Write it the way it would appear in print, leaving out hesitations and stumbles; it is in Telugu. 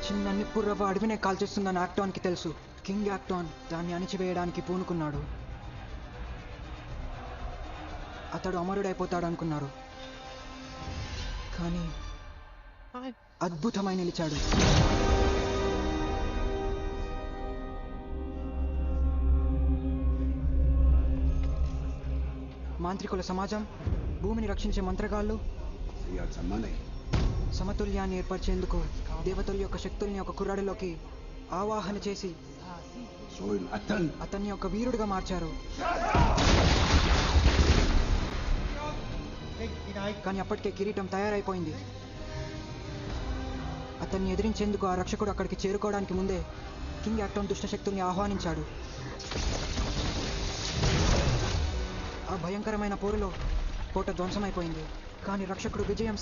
చిన్న నిప్పురవ్వ అడవినే కాల్చేస్తుందని యాక్టాన్కి తెలుసు. కింగ్ యాక్టాన్ దాన్ని అణిచివేయడానికి పూనుకున్నాడు. అతడు అమరుడైపోతాడనుకున్నారు, కానీ అద్భుతమై నిలిచాడు. మాంత్రికుల సమాజం, భూమిని రక్షించే మంత్రగాళ్ళు సమతుల్యాన్ని ఏర్పరిచేందుకు దేవతల యొక్క శక్తుల్ని ఒక కుర్రాడిలోకి ఆవాహన చేసి అతన్ని ఒక వీరుడిగా మార్చారు. కానీ అప్పటికే కిరీటం తయారైపోయింది. అతన్ని ఎదిరించేందుకు ఆ రక్షకుడు అక్కడికి చేరుకోవడానికి ముందే కింగ్ యాక్టాన్ దుష్ట శక్తుల్ని ఆహ్వానించాడు. ఆ భయంకరమైన పోరులో కోట ధ్వంసమైపోయింది, కానీ రక్షకుడు విజయం